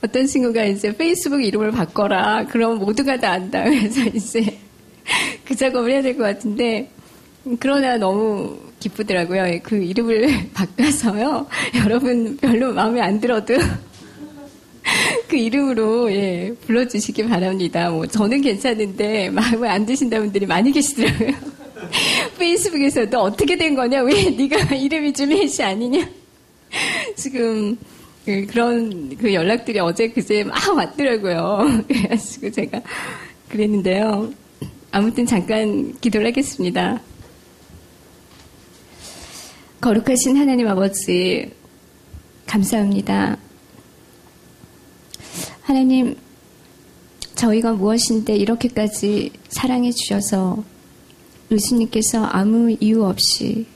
어떤 친구가 이제 페이스북 이름을 바꿔라. 그럼 모두가 다 안다. 그래서 이제 그 작업을 해야 될 것 같은데, 그러나 너무 기쁘더라고요. 그 이름을 바꿔서요. 여러분 별로 마음에 안 들어도 그 이름으로 불러주시기 바랍니다. 뭐 저는 괜찮은데 마음에 안 드신다는 분들이 많이 계시더라고요. 페이스북에서도 어떻게 된 거냐? 왜 네가 이름이 좀 혜시 아니냐? 지금 그런 그 연락들이 어제 그제 막 왔더라고요. 그래가지고 제가 그랬는데요. 아무튼 잠깐 기도를 하겠습니다. 거룩하신 하나님 아버지, 감사합니다. 하나님, 저희가 무엇인데 이렇게까지 사랑해 주셔서 예수님께서 아무 이유 없이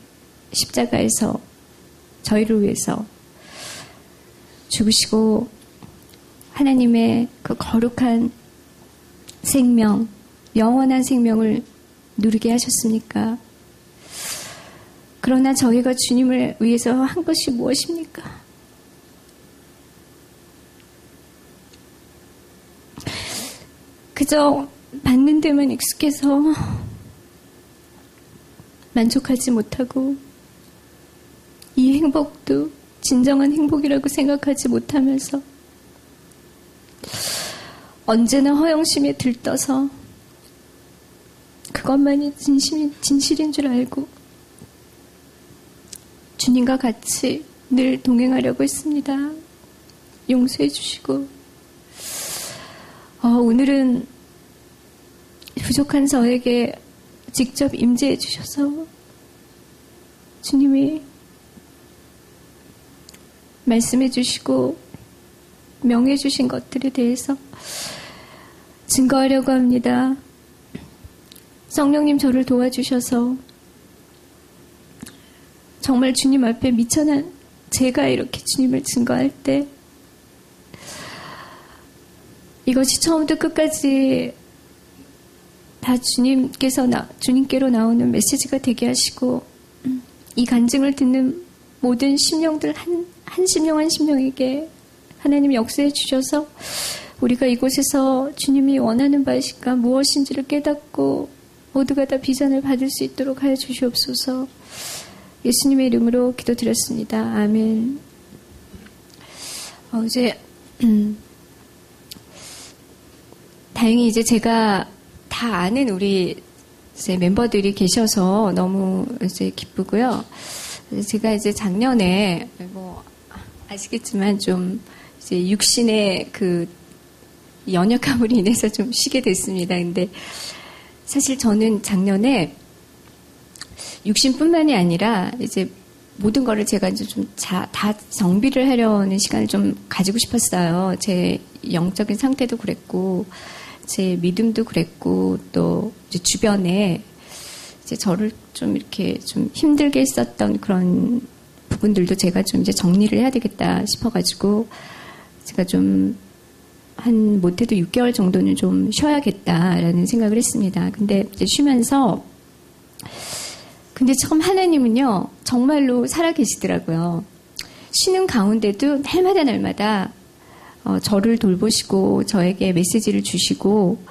십자가에서 저희를 위해서 죽으시고 하나님의 그 거룩한 생명, 영원한 생명을 누리게 하셨습니까? 그러나 저희가 주님을 위해서 한 것이 무엇입니까? 그저 받는 데만 익숙해서 만족하지 못하고 이 행복도 진정한 행복이라고 생각하지 못하면서 언제나 허영심에 들떠서 그것만이 진실인 줄 알고 주님과 같이 늘 동행하려고 했습니다. 용서해 주시고 오늘은 부족한 저에게 직접 임재해 주셔서 주님이 말씀해 주시고 명해 주신 것들에 대해서 증거하려고 합니다. 성령님 저를 도와주셔서 정말 주님 앞에 미천한 제가 이렇게 주님을 증거할 때 이것이 처음부터 끝까지 다 주님께로 나오는 메시지가 되게 하시고 이 간증을 듣는 모든 심령들 한 심령 한 심령에게 하나님 역사해 주셔서 우리가 이곳에서 주님이 원하는 바가 무엇인지를 깨닫고 모두가 다 비전을 받을 수 있도록 하여 주시옵소서. 예수님의 이름으로 기도드렸습니다. 아멘. 다행히 이제 제가 다 아는 우리 이제 멤버들이 계셔서 너무 이제 기쁘고요. 제가 이제 작년에 뭐 아시겠지만 좀 이제 육신의 그 연약함으로 인해서 좀 쉬게 됐습니다. 근데 사실 저는 작년에 육신뿐만이 아니라 이제 모든 거를 제가 이제 좀 다 정비를 하려는 시간을 좀 가지고 싶었어요. 제 영적인 상태도 그랬고, 제 믿음도 그랬고, 또 이제 주변에 이제 저를 좀 이렇게 좀 힘들게 했었던 그런 부분들도 제가 좀 이제 정리를 해야 되겠다 싶어가지고, 제가 좀 한 못해도 6개월 정도는 좀 쉬어야겠다라는 생각을 했습니다. 근데 이제 쉬면서 근데 참 하나님은요 정말로 살아계시더라고요. 쉬는 가운데도 날마다 저를 돌보시고 저에게 메시지를 주시고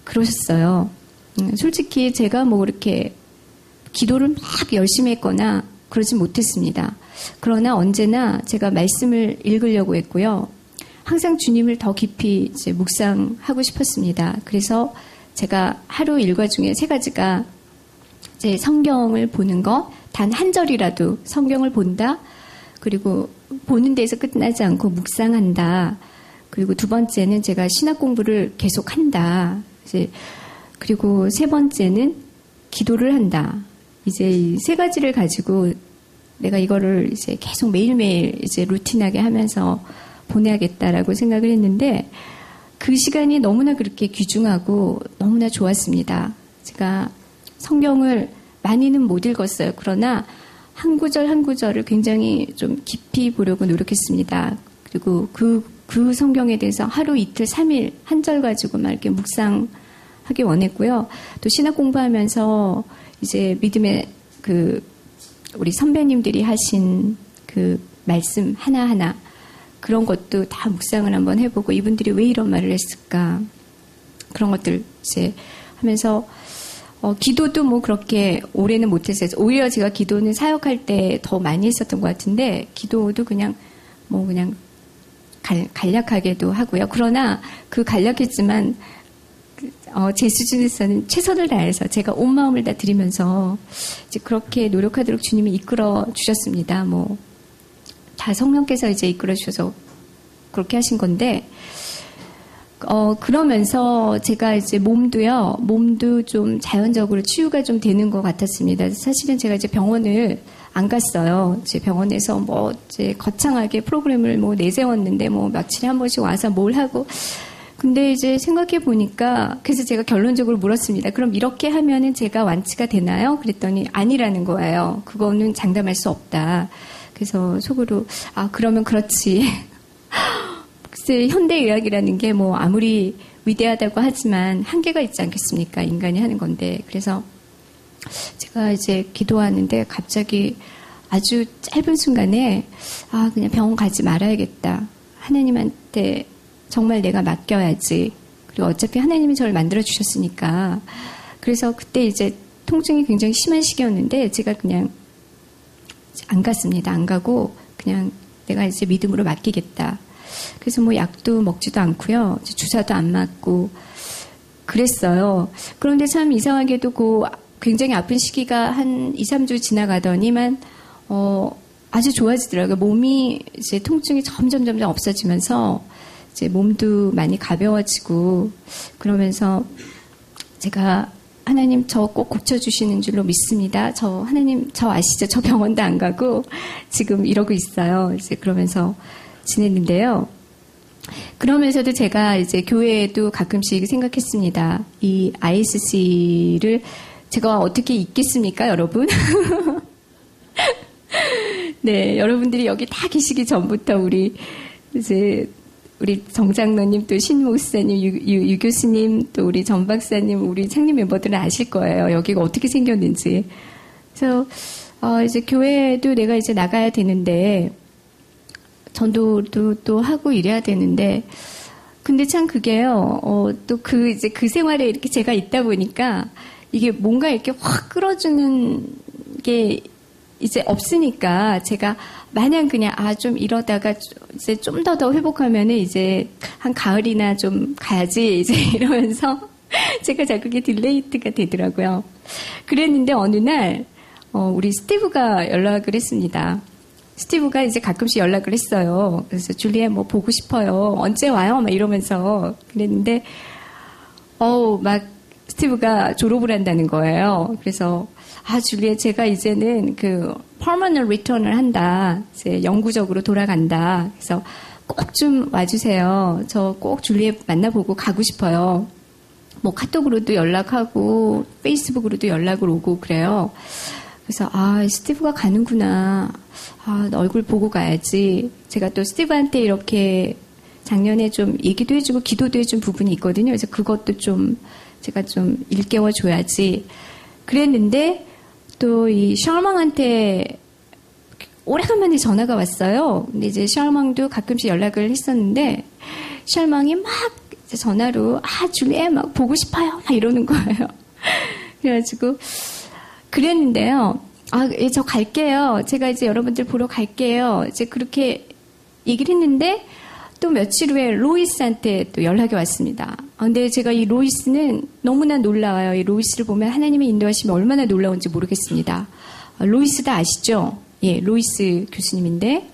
그러셨어요. 솔직히 제가 뭐 이렇게 기도를 막 열심히 했거나 그러진 못했습니다. 그러나 언제나 제가 말씀을 읽으려고 했고요. 항상 주님을 더 깊이 이제 묵상하고 싶었습니다. 그래서 제가 하루 일과 중에 3가지가 이제 성경을 보는 것, 단 한 절이라도 성경을 본다. 그리고 보는 데에서 끝나지 않고 묵상한다. 그리고 2번째는 제가 신학 공부를 계속한다. 이제 그리고 3번째는 기도를 한다. 이제 이 3가지를 가지고 내가 이거를 이제 계속 매일매일 이제 루틴하게 하면서 보내야겠다라고 생각을 했는데 그 시간이 너무나 그렇게 귀중하고 너무나 좋았습니다. 제가 성경을 많이는 못 읽었어요. 그러나 한 구절 한 구절을 굉장히 좀 깊이 보려고 노력했습니다. 그리고 그 성경에 대해서 하루 이틀 3일 한 절 가지고 막 이렇게 묵상하기 원했고요. 또 신학 공부하면서 이제 믿음의 우리 선배님들이 하신 그 말씀 하나하나 그런 것도 다 묵상을 한번 해보고 이분들이 왜 이런 말을 했을까 그런 것들 이제 하면서 기도도 뭐 그렇게 오래는 못했어요. 오히려 제가 기도는 사역할 때 더 많이 했었던 것 같은데 기도도 그냥 간략하게도 하고요. 그러나 그 간략했지만 제 수준에서는 최선을 다해서 제가 온 마음을 다 드리면서 이제 그렇게 노력하도록 주님이 이끌어 주셨습니다. 뭐 다 성령께서 이제 이끌어 주셔서 그렇게 하신 건데 그러면서 제가 이제 몸도 좀 자연적으로 치유가 좀 되는 것 같았습니다. 사실은 제가 이제 병원을 안 갔어요. 이제 병원에서 뭐 이제 거창하게 프로그램을 뭐 내세웠는데 뭐 며칠에 한 번씩 와서 뭘 하고 근데 이제 생각해 보니까 그래서 제가 결론적으로 물었습니다. 그럼 이렇게 하면은 제가 완치가 되나요? 그랬더니 아니라는 거예요. 그거는 장담할 수 없다. 그래서 속으로 그러면 그렇지. 글쎄 현대의학이라는 게 뭐 아무리 위대하다고 하지만 한계가 있지 않겠습니까? 인간이 하는 건데. 그래서 제가 이제 기도하는데 갑자기 아주 짧은 순간에 그냥 병원 가지 말아야겠다. 하나님한테 정말 내가 맡겨야지. 그리고 어차피 하나님이 저를 만들어 주셨으니까. 그래서 그때 이제 통증이 굉장히 심한 시기였는데 제가 그냥 안 갔습니다. 안 가고 그냥 내가 이제 믿음으로 맡기겠다. 그래서 뭐 약도 먹지도 않고요. 주사도 안 맞고 그랬어요. 그런데 참 이상하게도 그 굉장히 아픈 시기가 한 2, 3주 지나가더니만 아주 좋아지더라고요. 몸이 이제 통증이 점점 없어지면서 이제 몸도 많이 가벼워지고 그러면서 제가 하나님 저 꼭 고쳐주시는 줄로 믿습니다. 하나님 저 아시죠? 저 병원도 안 가고 지금 이러고 있어요. 이제 그러면서 지냈는데요. 그러면서도 제가 이제 교회에도 가끔씩 생각했습니다. 이 ISC를 제가 어떻게 잊겠습니까, 여러분? 네, 여러분들이 여기 다 계시기 전부터 우리 정장로님, 또 신목사님, 유 교수님, 또 우리 전 박사님, 우리 창립 멤버들은 아실 거예요. 여기가 어떻게 생겼는지. 그래서, 이제 교회도 내가 이제 나가야 되는데, 전도도 또 하고 이래야 되는데, 근데 참 그게요, 또 그 생활에 이렇게 제가 있다 보니까, 이게 뭔가 이렇게 확 끌어주는 게 이제 없으니까, 제가 마냥 그냥, 좀 이러다가 이제 좀 더 회복하면은 이제 한 가을이나 좀 가야지, 이제 이러면서 제가 자꾸 그게 딜레이트가 되더라고요. 그랬는데 어느 날, 우리 스티브가 연락을 했습니다. 스티브가 이제 가끔씩 연락을 했어요. 그래서 줄리에 뭐 보고 싶어요. 언제 와요? 막 이러면서 그랬는데, 막 스티브가 졸업을 한다는 거예요. 그래서 줄리에 제가 이제는 그 permanent return을 한다. 이제 영구적으로 돌아간다. 그래서 꼭 좀 와주세요. 저 꼭 줄리에 만나보고 가고 싶어요. 뭐 카톡으로도 연락하고 페이스북으로도 연락을 오고 그래요. 그래서 스티브가 가는구나. 너 얼굴 보고 가야지. 제가 또 스티브한테 이렇게 작년에 좀 얘기도 해주고 기도도 해준 부분이 있거든요. 그래서 그것도 좀 제가 좀 일깨워줘야지. 그랬는데 또 이 샬망한테 오래간만에 전화가 왔어요. 근데 이제 샬망도 가끔씩 연락을 했었는데 샬망이 막 이제 전화로 줄리에 막 보고 싶어요. 막 이러는 거예요. 그래가지고 그랬는데요. 예, 저 갈게요. 제가 이제 여러분들 보러 갈게요. 이제 그렇게 얘기를 했는데 또 며칠 후에 로이스한테 또 연락이 왔습니다. 근데 제가 이 로이스는 너무나 놀라워요. 이 로이스를 보면 하나님의 인도하심이 얼마나 놀라운지 모르겠습니다. 로이스 다 아시죠? 예, 로이스 교수님인데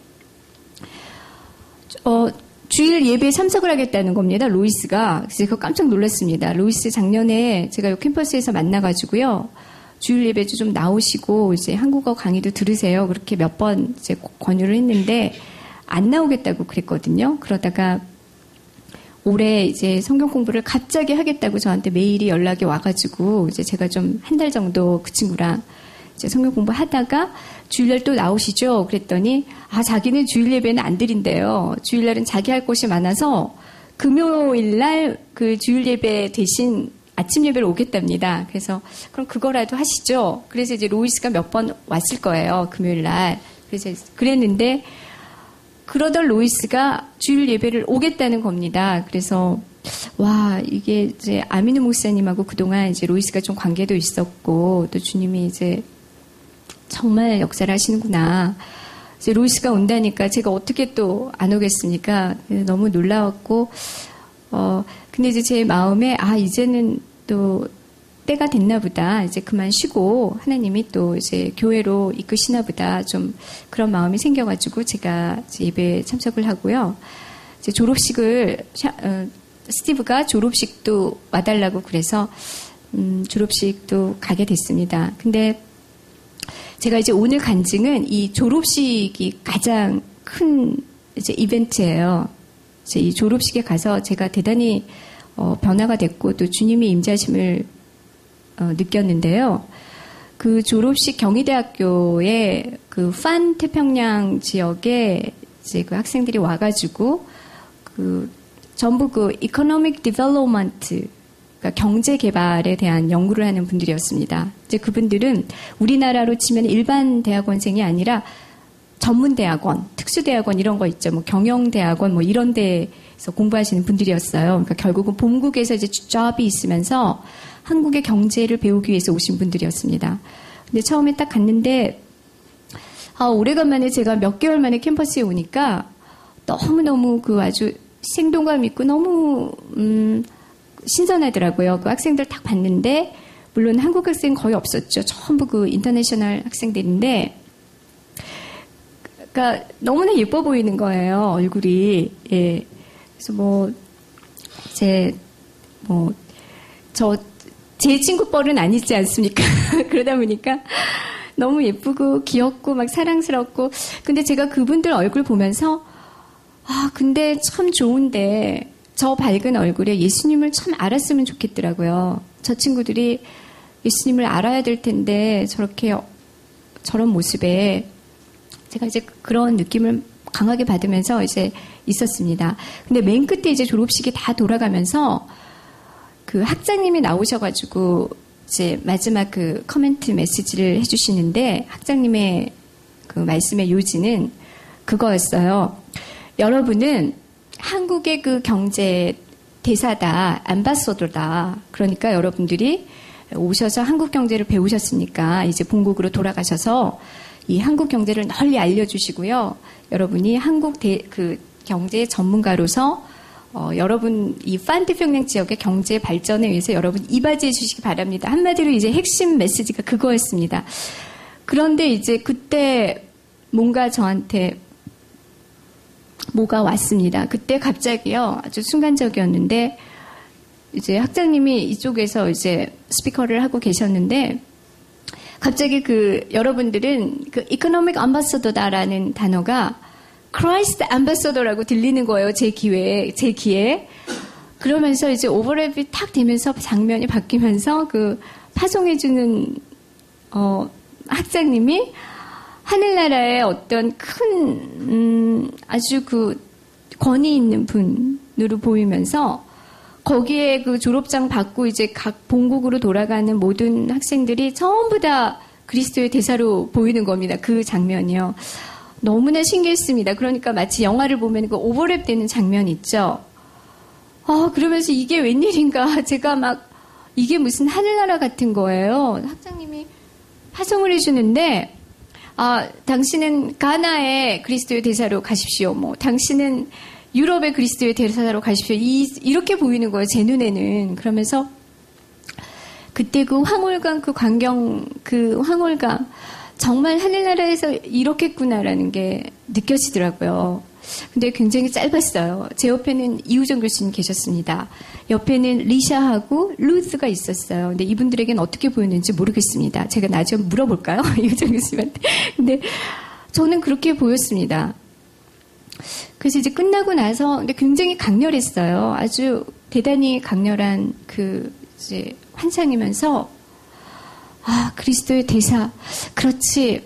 주일 예배에 참석을 하겠다는 겁니다. 로이스가. 그래서 제가 깜짝 놀랐습니다. 로이스 작년에 제가 이 캠퍼스에서 만나가지고요. 주일 예배도 좀 나오시고 이제 한국어 강의도 들으세요. 그렇게 몇 번 이제 권유를 했는데 안 나오겠다고 그랬거든요. 그러다가 올해 이제 성경 공부를 갑자기 하겠다고 저한테 메일이 연락이 와가지고 이제 제가 좀 한 달 정도 그 친구랑 이제 성경 공부 하다가 주일날 또 나오시죠. 그랬더니 자기는 주일 예배는 안 드린대요. 주일날은 자기 할 곳이 많아서 금요일날 그 주일 예배 대신 아침 예배를 오겠답니다. 그래서 그럼 그거라도 하시죠. 그래서 이제 로이스가 몇 번 왔을 거예요. 금요일날. 그래서 그랬는데 그러던 로이스가 주일 예배를 오겠다는 겁니다. 그래서 와, 이게 이제 아미누 목사님하고 그동안 이제 로이스가 좀 관계도 있었고 또 주님이 이제 정말 역사를 하시는구나. 이제 로이스가 온다니까 제가 어떻게 또 안 오겠습니까? 너무 놀라웠고 근데 이제 제 마음에 이제는 또 때가 됐나 보다. 이제 그만 쉬고 하나님이 또 이제 교회로 이끄시나 보다. 좀 그런 마음이 생겨가지고 제가 이제 예배에 참석을 하고요. 이제 졸업식을 스티브가 졸업식도 와달라고 그래서 졸업식도 가게 됐습니다. 근데 제가 이제 오늘 간증은 이 졸업식이 가장 큰 이제 이벤트예요. 이제 이 졸업식에 가서 제가 대단히 변화가 됐고 또 주님의 임재하심을 느꼈는데요. 그 졸업식 경희대학교의 그 판 태평양 지역에 이제 그 학생들이 와가지고 그 전부 그 economic development, 그러니까 경제 개발에 대한 연구를 하는 분들이었습니다. 이제 그분들은 우리나라로 치면 일반 대학원생이 아니라 전문 대학원, 특수 대학원 이런 거 있죠. 뭐 경영 대학원 뭐 이런 데서 공부하시는 분들이었어요. 그러니까 결국은 본국에서 이제 잡이 있으면서 한국의 경제를 배우기 위해서 오신 분들이었습니다. 근데 처음에 딱 갔는데 오래간만에 제가 몇 개월 만에 캠퍼스에 오니까 너무너무 그 아주 생동감 있고 너무 신선하더라고요. 그 학생들 딱 봤는데 물론 한국 학생 거의 없었죠. 전부 그 인터내셔널 학생들인데 그러니까 너무나 예뻐 보이는 거예요. 얼굴이. 예. 그래서 제 친구 뻘은 아니지 않습니까? 그러다 보니까 너무 예쁘고 귀엽고 막 사랑스럽고 근데 제가 그분들 얼굴 보면서 근데 참 좋은데 저 밝은 얼굴에 예수님을 참 알았으면 좋겠더라고요. 저 친구들이 예수님을 알아야 될 텐데 저런 모습에 제가 이제 그런 느낌을 강하게 받으면서 이제 있었습니다. 근데 맨 끝에 이제 졸업식이 다 돌아가면서 그 학장님이 나오셔가지고 이제 마지막 그 커멘트 메시지를 해주시는데 학장님의 그 말씀의 요지는 그거였어요. 여러분은 한국의 그 경제 대사다, 암바서더다. 그러니까 여러분들이 오셔서 한국 경제를 배우셨으니까 이제 본국으로 돌아가셔서 이 한국 경제를 널리 알려주시고요. 여러분이 한국 그 경제 전문가로서 여러분 이 판태평양 지역의 경제 발전에 위해서 여러분 이바지해 주시기 바랍니다. 한마디로 이제 핵심 메시지가 그거였습니다. 그런데 이제 그때 뭔가 저한테 뭐가 왔습니다. 그때 갑자기요. 아주 순간적이었는데 이제 학장님이 이쪽에서 이제 스피커를 하고 계셨는데 갑자기 여러분들은 그 economic ambassador다라는 단어가 Christ ambassador라고 들리는 거예요. 제 귀에. 그러면서 이제 오버랩이 탁 되면서 장면이 바뀌면서 그 파송해주는, 학장님이 하늘나라의 어떤 큰, 아주 그 권위 있는 분으로 보이면서 거기에 그 졸업장 받고 이제 각 본국으로 돌아가는 모든 학생들이 전부 다 그리스도의 대사로 보이는 겁니다. 그 장면이요. 너무나 신기했습니다. 그러니까 마치 영화를 보면 그 오버랩 되는 장면 있죠. 그러면서 이게 웬일인가. 제가 막 이게 무슨 하늘나라 같은 거예요. 학장님이 파송을 해주는데 당신은 가나의 그리스도의 대사로 가십시오. 당신은 유럽의 그리스도의 대사로 가십시오. 이렇게 보이는 거예요. 제 눈에는. 그러면서 그때 그 황홀감, 그 황홀감 정말 하늘나라에서 이렇겠구나라는 게 느껴지더라고요. 근데 굉장히 짧았어요. 제 옆에는 이우정 교수님 계셨습니다. 옆에는 리샤하고 루스가 있었어요. 근데 이분들에게는 어떻게 보였는지 모르겠습니다. 제가 나중에 물어볼까요? 이우정 교수님한테. 근데 저는 그렇게 보였습니다. 그래서 이제 끝나고 나서 근데 굉장히 강렬했어요. 아주 대단히 강렬한 이제 환상이면서 그리스도의 대사. 그렇지.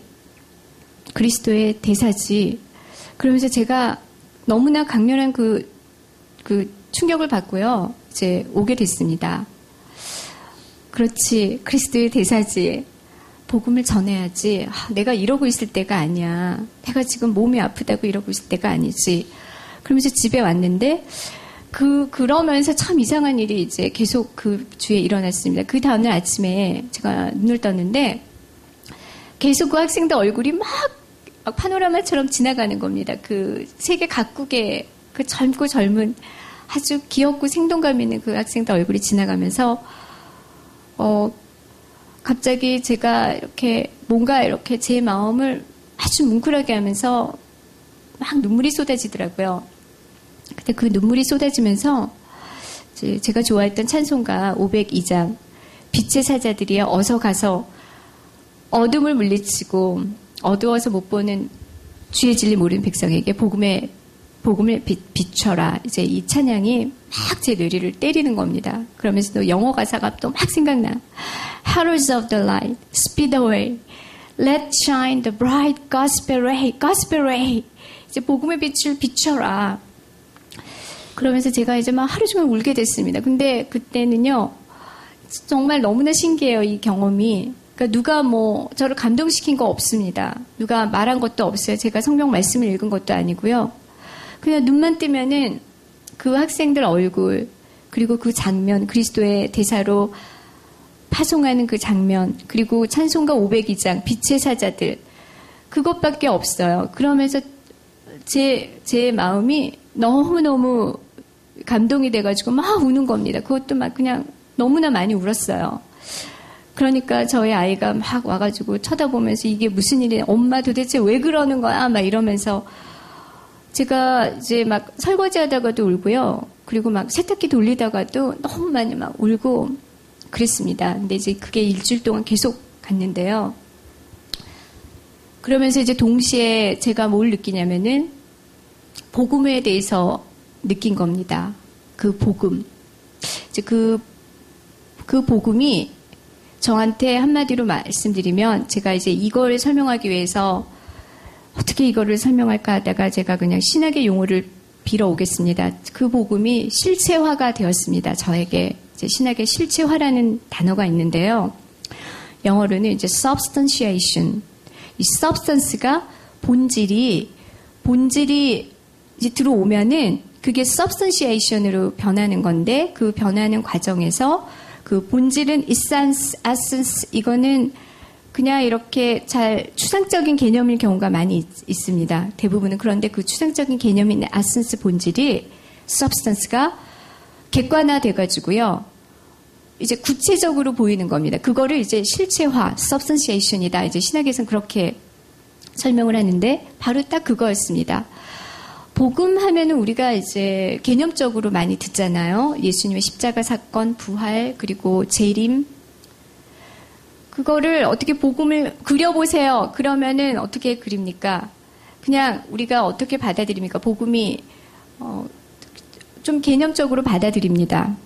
그리스도의 대사지. 그러면서 제가 너무나 강렬한 그 충격을 받고요. 이제 오게 됐습니다. 그렇지. 그리스도의 대사지. 복음을 전해야지. 내가 이러고 있을 때가 아니야. 내가 지금 몸이 아프다고 이러고 있을 때가 아니지. 그러면서 집에 왔는데 그러면서 참 이상한 일이 이제 계속 그 주에 일어났습니다. 그 다음날 아침에 제가 눈을 떴는데 계속 그 학생들 얼굴이 막 파노라마처럼 지나가는 겁니다. 그 세계 각국의 그 젊고 젊은 아주 귀엽고 생동감 있는 그 학생들 얼굴이 지나가면서 갑자기 제가 이렇게 뭔가 이렇게 제 마음을 아주 뭉클하게 하면서 막 눈물이 쏟아지더라고요. 근데 그 눈물이 쏟아지면서 제가 좋아했던 찬송가 502장 빛의 사자들이여 어서 가서 어둠을 물리치고 어두워서 못 보는 주의 진리 모르는 백성에게 복음을 비춰라. 이제 이 찬양이 막 제 뇌리를 때리는 겁니다. 그러면서 또 영어 가사가 또 막 생각나. Heralds of the light, speed away. Let shine the bright gospel ray, gospel ray. 이제 복음의 빛을 비춰라. 그러면서 제가 이제 막 하루 종일 울게 됐습니다. 근데 그때는요, 정말 너무나 신기해요, 이 경험이. 그러니까 누가 뭐 저를 감동시킨 거 없습니다. 누가 말한 것도 없어요. 제가 성경 말씀을 읽은 것도 아니고요. 그냥 눈만 뜨면은 그 학생들 얼굴, 그리고 그 장면, 그리스도의 대사로 파송하는 그 장면, 그리고 찬송가 502장, 빛의 사자들, 그것밖에 없어요. 그러면서 제 마음이 너무너무 감동이 돼가지고 막 우는 겁니다. 그것도 막 그냥 너무나 많이 울었어요. 그러니까 저희 아이가 막 와가지고 쳐다보면서 이게 무슨 일이야? 엄마 도대체 왜 그러는 거야? 막 이러면서 제가 이제 막 설거지 하다가도 울고요. 그리고 막 세탁기 돌리다가도 너무 많이 막 울고 그랬습니다. 근데 이제 그게 일주일 동안 계속 갔는데요. 그러면서 이제 동시에 제가 뭘 느끼냐면은 복음에 대해서 느낀 겁니다. 그 복음. 이제 그 복음이 저한테 한마디로 말씀드리면 제가 이제 이걸 설명하기 위해서 어떻게 이거를 설명할까 하다가 제가 그냥 신학의 용어를 빌어오겠습니다. 그 복음이 실체화가 되었습니다. 저에게 이제 신학의 실체화라는 단어가 있는데요. 영어로는 이제 substantiation. 이 substance가 본질이 이제 들어오면은 그게 substantiation으로 변하는 건데 그 변하는 과정에서 그 본질은 essence 이거는 그냥 이렇게 잘 추상적인 개념일 경우가 많이 있습니다. 대부분은. 그런데 그 추상적인 개념인 essence 본질이 substance가 객관화돼가지고요. 이제 구체적으로 보이는 겁니다. 그거를 이제 실체화, substantiation이다. 이제 신학에서는 그렇게 설명을 하는데 바로 딱 그거였습니다. 복음 하면은 우리가 이제 개념적으로 많이 듣잖아요. 예수님의 십자가 사건, 부활, 그리고 재림. 그거를 어떻게 복음을 그려보세요. 그러면은 어떻게 그립니까? 그냥 우리가 어떻게 받아들입니까? 복음이 좀 개념적으로 받아들입니다.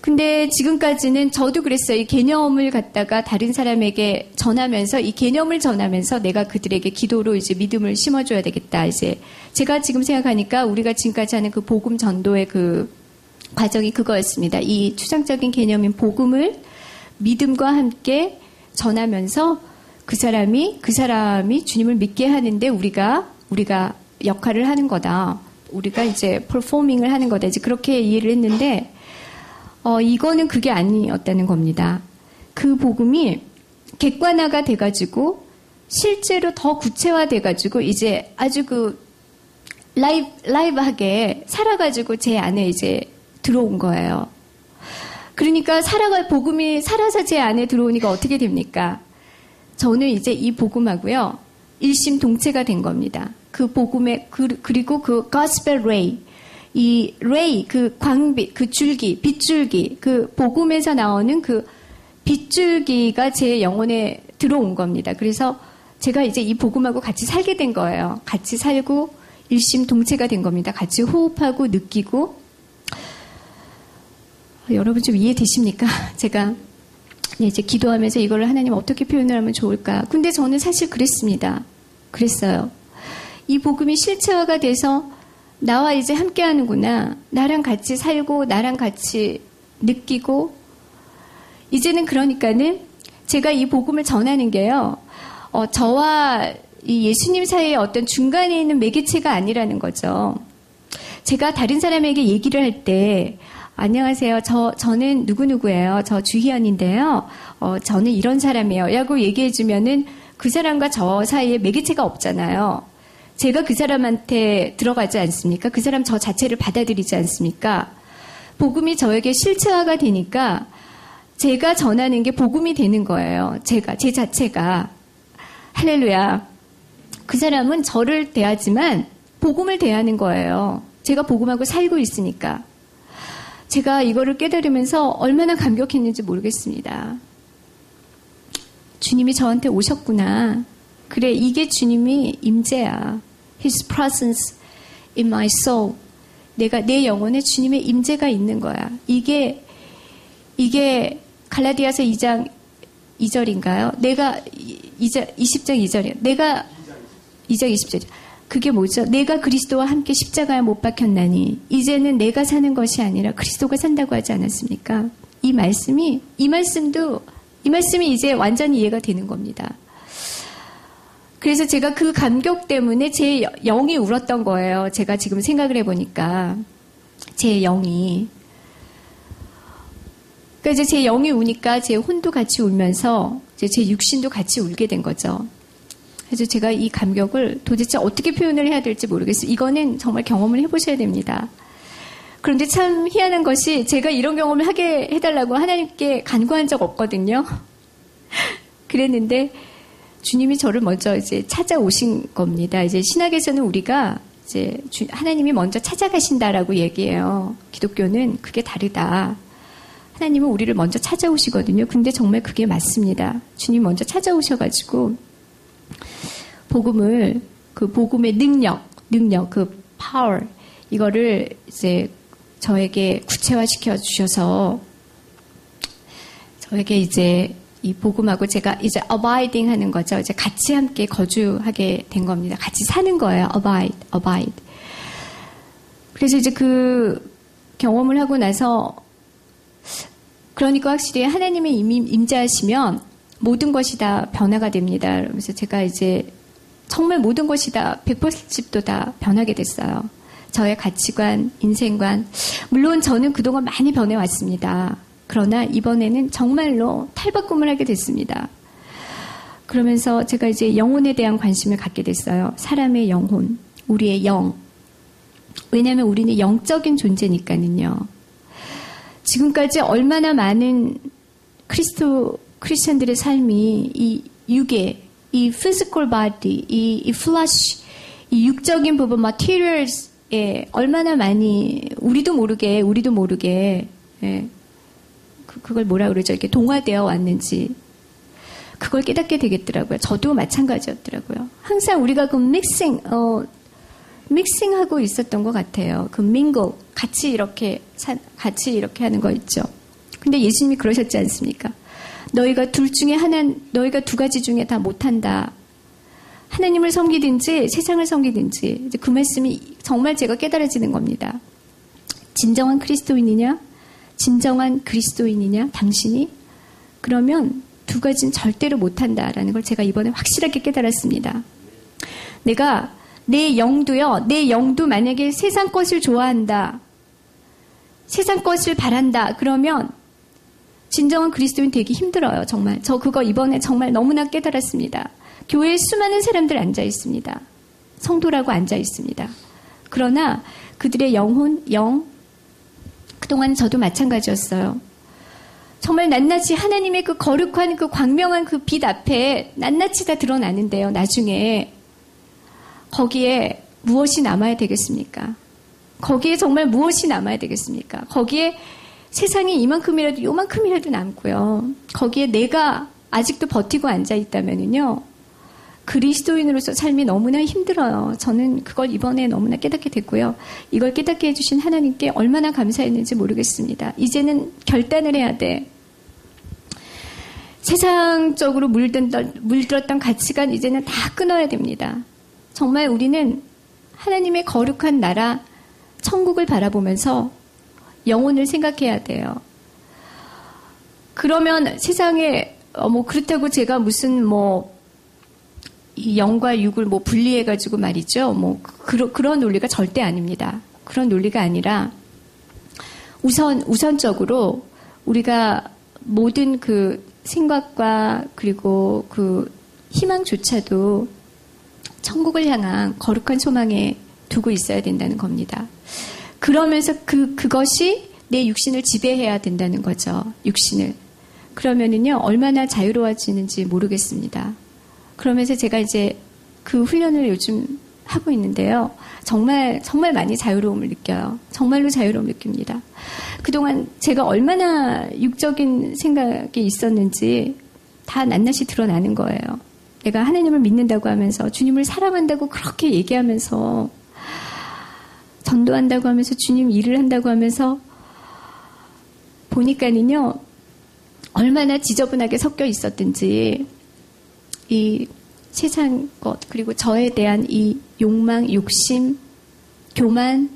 근데 지금까지는 저도 그랬어요. 이 개념을 갖다가 다른 사람에게 전하면서 이 개념을 전하면서 내가 그들에게 기도로 이제 믿음을 심어줘야 되겠다. 이제 제가 지금 생각하니까 우리가 지금까지 하는 그 복음 전도의 그 과정이 그거였습니다. 이 추상적인 개념인 복음을 믿음과 함께 전하면서 그 사람이 주님을 믿게 하는데 우리가 역할을 하는 거다. 우리가 이제 퍼포밍을 하는 거다. 이제 그렇게 이해를 했는데 이거는 그게 아니었다는 겁니다. 그 복음이 객관화가 돼가지고 실제로 더 구체화돼가지고 이제 아주 그 라이브하게 살아가지고 제 안에 이제 들어온 거예요. 그러니까 복음이 살아서 제 안에 들어오니까 어떻게 됩니까? 저는 이제 이 복음하고요 일심동체가 된 겁니다. 그 복음의 그리고 그 gospel ray, 이 ray 그 광빛, 그 줄기, 빗줄기, 그 복음에서 나오는 그 빗줄기가 제 영혼에 들어온 겁니다. 그래서 제가 이제 이 복음하고 같이 살게 된 거예요. 같이 살고 일심동체가 된 겁니다. 같이 호흡하고 느끼고. 여러분 좀 이해되십니까? 제가 이제 기도하면서 이거를 하나님 어떻게 표현을 하면 좋을까? 근데 저는 사실 그랬어요. 이 복음이 실체화가 돼서 나와 이제 함께 하는구나. 나랑 같이 살고 나랑 같이 느끼고 이제는 그러니까는 제가 이 복음을 전하는 게요, 저와 이 예수님 사이에 어떤 중간에 있는 매개체가 아니라는 거죠. 제가 다른 사람에게 얘기를 할 때, 안녕하세요. 저는 누구누구예요. 저 주희연인데요. 저는 이런 사람이에요. 라고 얘기해주면은 그 사람과 저 사이에 매개체가 없잖아요. 제가 그 사람한테 들어가지 않습니까? 그 사람 저 자체를 받아들이지 않습니까? 복음이 저에게 실체화가 되니까 제가 전하는 게 복음이 되는 거예요. 제 자체가. 할렐루야. 그 사람은 저를 대하지만 복음을 대하는 거예요. 제가 복음하고 살고 있으니까. 제가 이거를 깨달으면서 얼마나 감격했는지 모르겠습니다. 주님이 저한테 오셨구나. 그래, 이게 주님이 임재야. His presence in my soul. 내 영혼에 주님의 임재가 있는 거야. 이게 갈라디아서 2장 2절인가요? 20장 2절이에요. 2장 20절. 그게 뭐죠? 내가 그리스도와 함께 십자가에 못 박혔나니 이제는 내가 사는 것이 아니라 그리스도가 산다고 하지 않았습니까? 이 말씀이 이제 완전히 이해가 되는 겁니다. 그래서 제가 그 감격 때문에 제 영이 울었던 거예요. 제가 지금 생각을 해보니까 제 영이. 그러니까 이제 제 영이 우니까 제 혼도 같이 울면서 이제 제 육신도 같이 울게 된 거죠. 그래서 제가 이 감격을 도대체 어떻게 표현을 해야 될지 모르겠어요. 이거는 정말 경험을 해보셔야 됩니다. 그런데 참 희한한 것이 제가 이런 경험을 하게 해달라고 하나님께 간구한 적 없거든요. 그랬는데 주님이 저를 먼저 이제 찾아오신 겁니다. 이제 신학에서는 우리가 이제 하나님이 먼저 찾아가신다라고 얘기해요. 기독교는 그게 다르다. 하나님은 우리를 먼저 찾아오시거든요. 근데 정말 그게 맞습니다. 주님 먼저 찾아오셔가지고 그 복음의 능력, 그 power, 이거를 이제 저에게 구체화시켜 주셔서 저에게 이제 이 복음하고 제가 이제 abiding 하는 거죠. 이제 같이 함께 거주하게 된 겁니다. 같이 사는 거예요. abide. 그래서 이제 그 경험을 하고 나서 그러니까 확실히 하나님의 임재하시면 모든 것이 다 변화가 됩니다. 그러면서 제가 이제 정말 모든 것이 다 180도 다 변하게 됐어요. 저의 가치관, 인생관. 물론 저는 그동안 많이 변해왔습니다. 그러나 이번에는 정말로 탈바꿈을 하게 됐습니다. 그러면서 제가 이제 영혼에 대한 관심을 갖게 됐어요. 사람의 영혼, 우리의 영. 왜냐하면 우리는 영적인 존재니까는요. 지금까지 얼마나 많은 크리스천들의 삶이 이 육에, 이 physical body, 이 flesh, 이 육적인 부분, materials에 얼마나 많이 우리도 모르게 예, 그걸 뭐라 그러죠? 이렇게 동화되어 왔는지 그걸 깨닫게 되겠더라고요. 저도 마찬가지였더라고요. 항상 우리가 그 믹싱하고 있었던 것 같아요. 그 mingle, 같이 이렇게 하는 거 있죠. 근데 예수님이 그러셨지 않습니까? 너희가 너희가 두 가지 중에 다 못한다. 하나님을 섬기든지 세상을 섬기든지. 이제 그 말씀이 정말 제가 깨달아지는 겁니다. 진정한 그리스도인이냐? 진정한 그리스도인이냐? 당신이? 그러면 두 가지는 절대로 못한다라는 걸 제가 이번에 확실하게 깨달았습니다. 내 영도 만약에 세상 것을 좋아한다. 세상 것을 바란다. 그러면 진정한 그리스도인 되기 힘들어요. 정말. 저 그거 이번에 정말 너무나 깨달았습니다. 교회에 수많은 사람들 앉아 있습니다. 성도라고 앉아 있습니다. 그러나 그들의 영, 그동안 저도 마찬가지였어요. 정말 낱낱이 하나님의 그 거룩한 그 광명한 그 빛 앞에 낱낱이 다 드러나는데요. 나중에 거기에 무엇이 남아야 되겠습니까? 거기에 정말 무엇이 남아야 되겠습니까? 거기에 세상이 요만큼이라도 남고요. 거기에 내가 아직도 버티고 앉아있다면요. 그리스도인으로서 삶이 너무나 힘들어요. 저는 그걸 이번에 너무나 깨닫게 됐고요. 이걸 깨닫게 해주신 하나님께 얼마나 감사했는지 모르겠습니다. 이제는 결단을 해야 돼. 세상적으로 물들었던 가치관 이제는 다 끊어야 됩니다. 정말 우리는 하나님의 거룩한 나라, 천국을 바라보면서 영혼을 생각해야 돼요. 그러면 세상에 그렇다고 제가 무슨 이 영과 육을 분리해가지고 말이죠. 그런 논리가 절대 아닙니다. 그런 논리가 아니라 우선적으로 우리가 모든 그 생각과 그리고 그 희망조차도 천국을 향한 거룩한 소망에 두고 있어야 된다는 겁니다. 그러면서 그것이 내 육신을 지배해야 된다는 거죠. 육신을. 그러면은요, 얼마나 자유로워지는지 모르겠습니다. 그러면서 제가 이제 그 훈련을 요즘 하고 있는데요. 정말 많이 자유로움을 느껴요. 정말로 자유로움을 느낍니다. 그동안 제가 얼마나 육적인 생각이 있었는지 다 낱낱이 드러나는 거예요. 내가 하나님을 믿는다고 하면서 주님을 사랑한다고 그렇게 얘기하면서 전도한다고 하면서 주님 일을 한다고 하면서 보니까는요. 얼마나 지저분하게 섞여 있었든지 이 세상 것 그리고 저에 대한 이 욕망, 욕심, 교만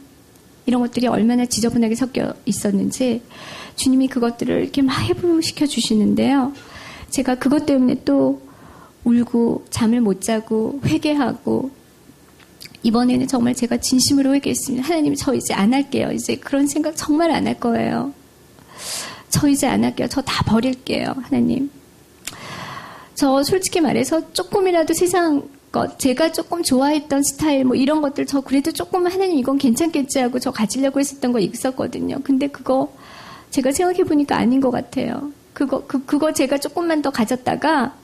이런 것들이 얼마나 지저분하게 섞여 있었는지 주님이 그것들을 이렇게 막 해부시켜 주시는데요. 제가 그것 때문에 또 울고 잠을 못 자고 회개하고 이번에는 정말 제가 진심으로 회개했습니다. 하나님 저 이제 안 할게요. 이제 그런 생각 정말 안 할 거예요. 저 이제 안 할게요. 저 다 버릴게요. 하나님. 저 솔직히 말해서 조금이라도 세상 것, 제가 조금 좋아했던 스타일 이런 것들 저 그래도 조금 하나님 이건 괜찮겠지 하고 저 가지려고 했었던 거 있었거든요. 근데 그거 제가 생각해보니까 아닌 것 같아요. 그거 제가 조금만 더 가졌다가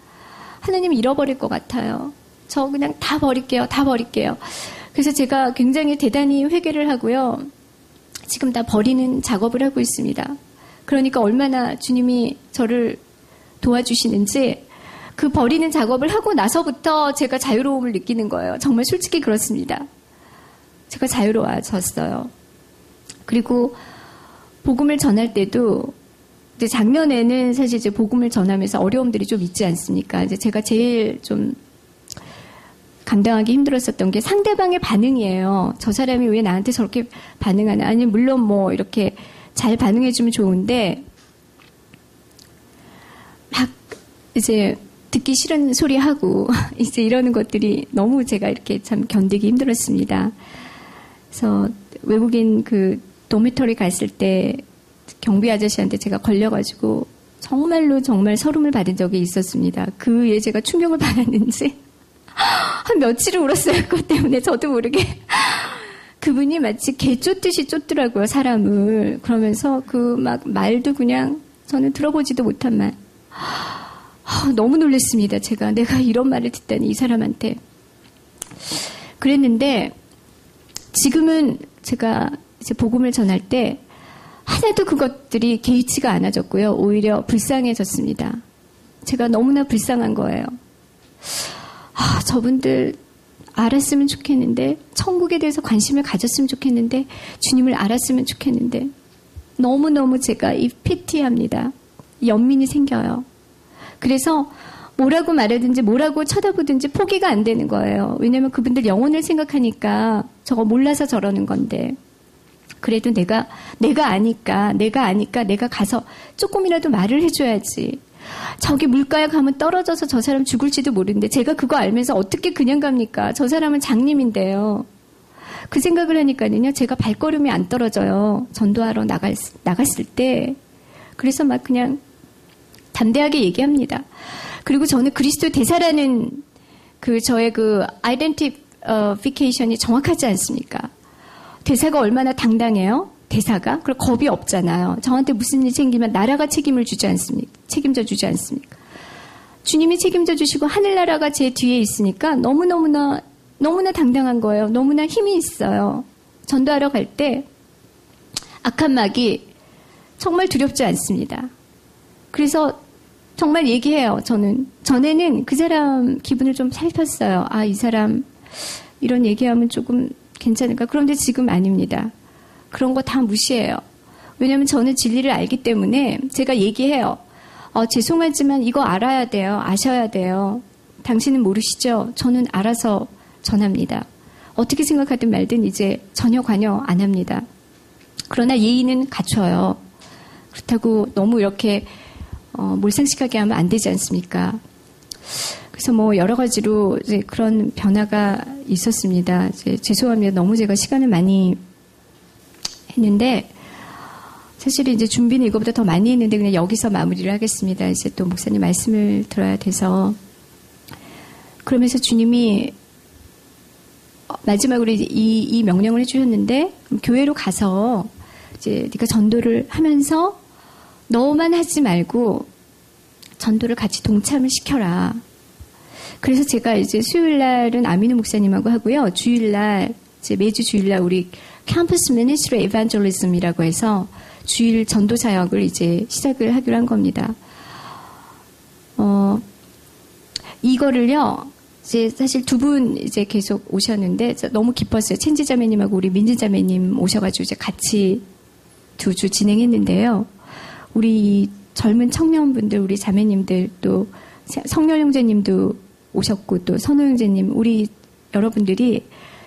하나님 잃어버릴 것 같아요. 저 그냥 다 버릴게요. 다 버릴게요. 그래서 제가 굉장히 대단히 회개를 하고요. 지금 다 버리는 작업을 하고 있습니다. 그러니까 얼마나 주님이 저를 도와주시는지 그 버리는 작업을 하고 나서부터 제가 자유로움을 느끼는 거예요. 정말 솔직히 그렇습니다. 제가 자유로워졌어요. 그리고 복음을 전할 때도 이제 작년에는 사실 이제 복음을 전하면서 어려움들이 좀 있지 않습니까? 이제 제가 제일 좀 감당하기 힘들었었던 게 상대방의 반응이에요. 저 사람이 왜 나한테 저렇게 반응하나? 아니 물론 이렇게 잘 반응해주면 좋은데 막 이제 듣기 싫은 소리 하고 이제 이러는 것들이 너무 제가 이렇게 참 견디기 힘들었습니다. 그래서 외국인 그 도미토리 갔을 때 경비 아저씨한테 제가 걸려가지고 정말로 정말 서름을 받은 적이 있었습니다. 그 후에 제가 충격을 받았는지 한 며칠을 울었어요. 그것 때문에 저도 모르게. 그분이 마치 개 쫓듯이 쫓더라고요, 사람을. 그러면서 그 막 말도 그냥 저는 들어보지도 못한 말. 너무 놀랐습니다. 내가 이런 말을 듣다니 이 사람한테. 그랬는데 지금은 제가 이제 복음을 전할 때 하나도 그것들이 개의치가 않아졌고요. 오히려 불쌍해졌습니다. 제가 너무나 불쌍한 거예요. 저분들 알았으면 좋겠는데 천국에 대해서 관심을 가졌으면 좋겠는데 주님을 알았으면 좋겠는데 너무너무 제가 이 피티합니다. 연민이 생겨요. 그래서 뭐라고 말하든지 뭐라고 쳐다보든지 포기가 안 되는 거예요. 왜냐하면 그분들 영혼을 생각하니까 저거 몰라서 저러는 건데 그래도 내가 아니까 내가 가서 조금이라도 말을 해줘야지. 저기 물가에 가면 떨어져서 저 사람 죽을지도 모르는데 제가 그거 알면서 어떻게 그냥 갑니까? 저 사람은 장님인데요. 그 생각을 하니까는요. 제가 발걸음이 안 떨어져요. 전도하러 나갔을 때. 그래서 막 그냥 담대하게 얘기합니다. 그리고 저는 그리스도 대사라는 저의 아이덴티피케이션이 정확하지 않습니까? 대사가 얼마나 당당해요? 대사가? 그리고 겁이 없잖아요. 저한테 무슨 일이 생기면 나라가 책임져 주지 않습니까? 주님이 책임져 주시고 하늘나라가 제 뒤에 있으니까 너무나 당당한 거예요. 너무나 힘이 있어요. 전도하러 갈 때 악한 마귀 정말 두렵지 않습니다. 그래서 정말 얘기해요. 전에는 그 사람 기분을 좀 살폈어요. 이 사람 이런 얘기하면 조금 괜찮을까? 그런데 지금 아닙니다. 그런 거 다 무시해요. 왜냐하면 저는 진리를 알기 때문에 제가 얘기해요. 죄송하지만 이거 알아야 돼요. 아셔야 돼요. 당신은 모르시죠? 저는 알아서 전합니다. 어떻게 생각하든 말든 이제 전혀 관여 안 합니다. 그러나 예의는 갖춰요. 그렇다고 너무 이렇게 몰상식하게 하면 안 되지 않습니까? 그래서 뭐 여러 가지로 이제 그런 변화가 있었습니다. 이제 죄송합니다. 너무 제가 시간을 많이 했는데 사실은 이제 준비는 이거보다 더 많이 했는데 그냥 여기서 마무리를 하겠습니다. 이제 또 목사님 말씀을 들어야 돼서 그러면서 주님이 마지막으로 이 명령을 해주셨는데 교회로 가서 이제 네가 전도를 하면서 너만 하지 말고 전도를 같이 동참을 시켜라. 그래서 제가 이제 수요일 날은 아미노 목사님하고 하고요. 주일 날 이제 매주 주일 날 우리 캠퍼스 미니스트리 에반젤리즘이라고 해서 주일 전도 사역을 이제 시작을 하기로 한 겁니다. 이거를요. 이제 사실 두 분 이제 계속 오셨는데 너무 기뻤어요. 첸지 자매님하고 우리 민지 자매님 오셔가지고 이제 같이 두 주 진행했는데요. 우리 젊은 청년분들, 우리 자매님들 또 성렬 형제님도 오셨고 또 선호 형제님, 우리 여러분들이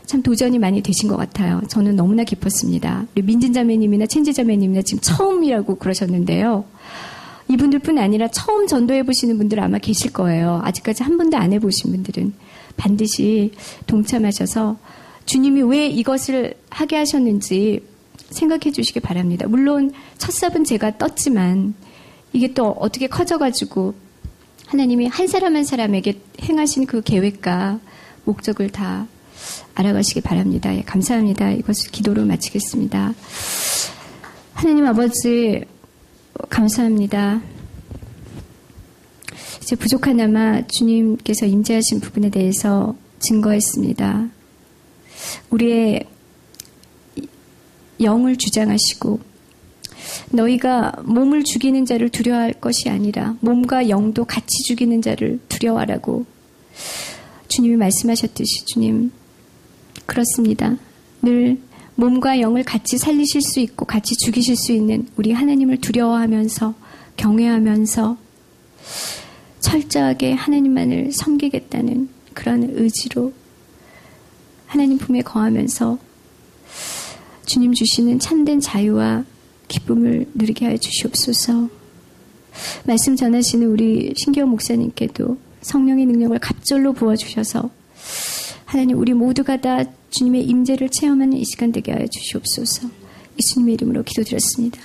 참 도전이 많이 되신 것 같아요. 저는 너무나 기뻤습니다. 우리 민진 자매님이나 첸지 자매님이나 지금 처음이라고 그러셨는데요. 이분들뿐 아니라 처음 전도해 보시는 분들 아마 계실 거예요. 아직까지 한 번도 안 해보신 분들은 반드시 동참하셔서 주님이 왜 이것을 하게 하셨는지 생각해 주시기 바랍니다. 물론 첫 삽은 제가 떴지만 이게 또 어떻게 커져가지고 하나님이 한 사람 한 사람에게 행하신 그 계획과 목적을 다 알아가시기 바랍니다. 예, 감사합니다. 이것을 기도로 마치겠습니다. 하나님 아버지 감사합니다. 이제 부족하나마 주님께서 임재하신 부분에 대해서 증거했습니다. 우리의 영을 주장하시고 너희가 몸을 죽이는 자를 두려워할 것이 아니라 몸과 영도 같이 죽이는 자를 두려워하라고 주님이 말씀하셨듯이 주님 그렇습니다. 늘 몸과 영을 같이 살리실 수 있고 같이 죽이실 수 있는 우리 하나님을 두려워하면서 경외하면서 철저하게 하나님만을 섬기겠다는 그런 의지로 하나님 품에 거하면서 주님 주시는 참된 자유와 기쁨을 누리게 하여 주시옵소서. 말씀 전하시는 우리 신기호 목사님께도 성령의 능력을 갑절로 부어주셔서 하나님 우리 모두가 다 주님의 임재를 체험하는 이 시간 되게 하여 주시옵소서. 예수님의 이름으로 기도드렸습니다.